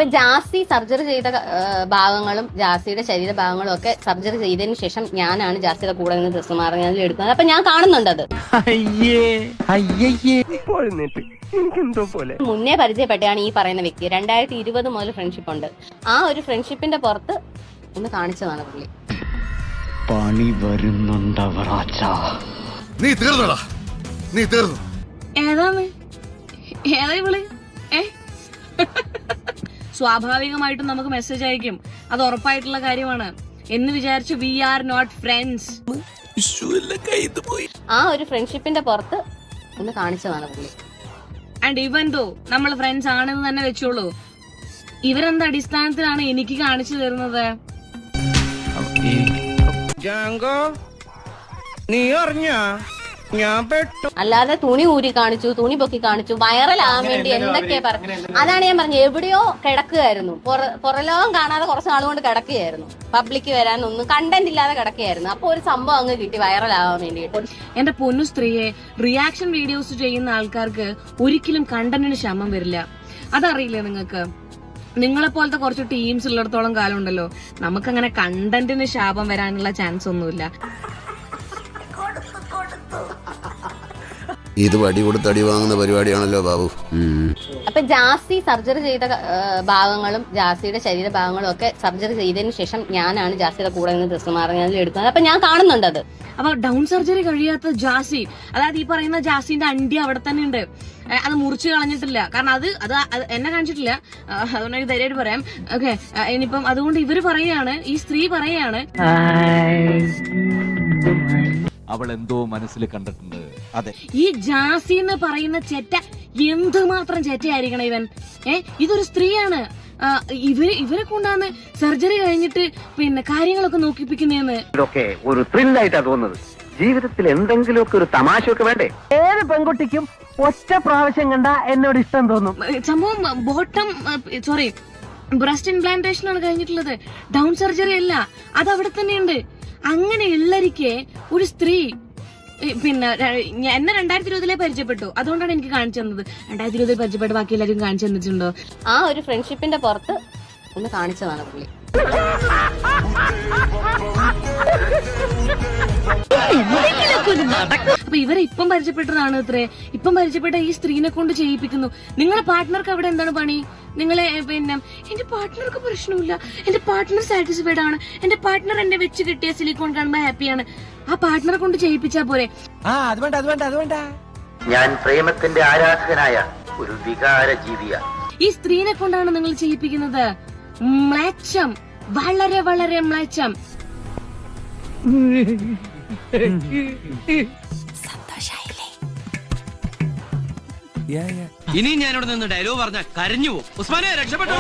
അപ്പൊ ജാസി സർജറി ചെയ്ത ഭാഗങ്ങളും ജാസിയുടെ ശരീരഭാഗങ്ങളും ഒക്കെ സർജറി ചെയ്തതിന് ശേഷം ഞാനാണ് ജാസിയുടെ കൂടെ നിന്ന് ഡ്രസ്സ് മാറുന്നതിൽ എടുക്കുന്നത്. അപ്പൊ ഞാൻ കാണുന്നുണ്ട് അത്. മുന്നേ പരിചയപ്പെട്ടാണ് ഈ പറയുന്ന വ്യക്തി. 2020 മുതൽ ഫ്രണ്ട്ഷിപ്പ് ഉണ്ട്. ആ ഒരു ഫ്രണ്ട്ഷിപ്പിന്റെ പുറത്ത് ഒന്ന് കാണിച്ചതാണ് പുള്ളി. പണി വരുന്നുണ്ടവറാച്ച. നീ തീർന്നടാ, നീ തീർന്നു. ഏതാണ് ഏതാ ഇവള്? സ്വാഭാവികമായിട്ടും നമുക്ക് മെസ്സേജ് അയക്കും, അത് ഉറപ്പായിട്ടുള്ള കാര്യമാണ് എന്ന് വിചാരിച്ച് വി ആർ നോട്ട് ഫ്രണ്ട്സ്. ആ ഒരു ഫ്രണ്ട്ഷിപ്പിന്റെ പുറത്ത് ഒന്ന് കാണിച്ചതാണ് പുള്ളി. ആൻഡ് ഈവൻ ദോ നമ്മൾ ഫ്രണ്ട്സ് ആണെന്ന് തന്നെ വെച്ചോളൂ, ഇവരെന്ത് അടിസ്ഥാനത്തിലാണ് എനിക്ക് കാണിച്ചു തരുന്നത്? നീ അറിഞ്ഞ ഞാൻ പെട്ടു. അല്ലാതെ തുണി ഊരി കാണിച്ചു, തുണി പൊക്കി കാണിച്ചു, വൈറലാകാൻ വേണ്ടി എന്തൊക്കെയാ പറഞ്ഞു. അതാണ് ഞാൻ പറഞ്ഞത്, എവിടെയോ കിടക്കുകയായിരുന്നു, പുറലോകം കാണാതെ കുറച്ച് നാളുകൊണ്ട് കിടക്കുകയായിരുന്നു, പബ്ലിക്ക് വരാനൊന്നും കണ്ടന്റ് ഇല്ലാതെ കിടക്കുകയായിരുന്നു. അപ്പൊ ഒരു സംഭവം അങ്ങ് കിട്ടി വൈറലാകാൻ വേണ്ടിയിട്ട്. എന്റെ പൊന്നു സ്ത്രീയെ, റിയാക്ഷൻ വീഡിയോസ് ചെയ്യുന്ന ആൾക്കാർക്ക് ഒരിക്കലും കണ്ടന്റിന് ക്ഷമം വരില്ല. അതറിയില്ലേ നിങ്ങൾക്ക്? നിങ്ങളെ പോലത്തെ കുറച്ച് ടീംസ് ഉള്ളിടത്തോളം കാലം ഉണ്ടല്ലോ, നമുക്കങ്ങനെ കണ്ടന്റിന് ശാപം വരാനുള്ള ചാൻസ് ഒന്നുമില്ല. ഇത് വടി കൊടുത്ത് അടി വാങ്ങുന്ന പരിപാടിയാണല്ലോ ബാബു. അപ്പൊ ജാസി സർജറി ചെയ്ത ഭാഗങ്ങളും ജാസിയുടെ ശരീരഭാഗങ്ങളും ഒക്കെ സർജറി ചെയ്തതിന് ശേഷം ഞാനാണ് ജാസിയുടെ കൂടെ നിന്ന് ഡ്രസ്സ് മാറുന്നതിൽ എടുക്കുന്നത്. അപ്പൊ ഞാൻ കാണുന്നുണ്ട് അത്. അപ്പൊ ഡൗൺ സർജറി കഴിയാത്ത ജാസി, അതായത് ഈ പറയുന്ന ജാസിന്റെ അണ്ടി അവിടെ തന്നെ ഉണ്ട്, അത് മുറിച്ചു കളഞ്ഞിട്ടില്ല. കാരണം അത് എന്നെ കാണിച്ചിട്ടില്ല, അതുകൊണ്ട് എനിക്ക് ധൈര്യമായിട്ട് പറയാം. ഓക്കെ, ഇനിയിപ്പം അതുകൊണ്ട് ഇവര് പറയാണ്, ഈ സ്ത്രീ പറയാണ്, അവൾ എന്തോ മനസ്സിൽ കണ്ടിട്ടുണ്ട്. അതെ, ഈ ജാസി എന്ന് പറയുന്ന ചെറ്റ എന്തുമാത്രം ചെറ്റയായിരിക്കണം ഇവൻ. ഇതൊരു സ്ത്രീയാണ്, ഇവരെ കൊണ്ടാണ് സർജറി കഴിഞ്ഞിട്ട് പിന്നെ കാര്യങ്ങളൊക്കെ നോക്കിപ്പിക്കുന്നതെന്ന്. ഇതൊക്കെ ഒരു ത്രില്ലായിട്ടാ തോന്നുന്നത്. ജീവിതത്തിൽ എന്തെങ്കിലുമൊക്കെ ഒരു തമാശയൊക്കെ വേണ്ടേ? ഏത് പെൺകുട്ടിക്കും ഒറ്റ പ്രാവശ്യം കണ്ട എന്നോട് ഇഷ്ടം തോന്നും. സംഭവം ബ്രസ്റ്റ് ഇംപ്ലാന്റേഷൻ ആണ് കഴിഞ്ഞിട്ടുള്ളത്, ഡൗൺ സർജറി അല്ല. അത് അവിടെ തന്നെയുണ്ട്. അങ്ങനെ ഉള്ളരിക്കെ ഒരു സ്ത്രീ പിന്നെ എന്നെ 2020 പരിചയപ്പെട്ടു, അതുകൊണ്ടാണ് എനിക്ക് കാണിച്ചു തന്നത്. 2020 പരിചയപ്പെട്ട് ബാക്കി എല്ലാവരും കാണിച്ചു തന്നിട്ടുണ്ടോ? ആ ഒരു ഫ്രണ്ട്ഷിപ്പിന്റെ പുറത്ത് ഒന്ന് കാണിച്ചതാണ് പുള്ളി. അപ്പൊ ഇവരെ ഇപ്പം പരിചയപ്പെട്ടതാണ് ഇത്രേ. ഇപ്പം പരിചയപ്പെട്ട ഈ സ്ത്രീനെ കൊണ്ട് ചെയ്യിപ്പിക്കുന്നു. നിങ്ങളെ പാർട്ട്ണർക്ക് അവിടെ എന്താണ് പണി? നിങ്ങളെ പിന്നെ എന്റെ പാർട്ട്ണർക്ക് പ്രശ്നമില്ല, എന്റെ പാർട്ട്ണർ സാറ്റിസ്ഫൈഡ് ആണ്, എന്റെ പാർട്ട്ണർ എന്നെ വെച്ച് കിട്ടിയ സിലിക്കോൺ കാണുമ്പോ ഹാപ്പിയാണ്, ആ പാർട്ട്ണറെ കൊണ്ട് ചെയ്യിപ്പിച്ചാ പോരെ? ഞാൻ പ്രേമത്തിന്റെ ആരാധകനായ ഒരു വികാര ജീവിയാണ്. ഈ സ്ത്രീനെ കൊണ്ടാണ് നിങ്ങൾ ചെയ്യിപ്പിക്കുന്നത്. മ്ലേച്ഛം, വളരെ വളരെ മ്ലേച്ഛം. ഇനി ഞാനിവിടെ നിന്ന് ഡയലോഗ് പറഞ്ഞ കരഞ്ഞു പോകും. ഉസ്മാനെ രക്ഷപ്പെട്ടോ.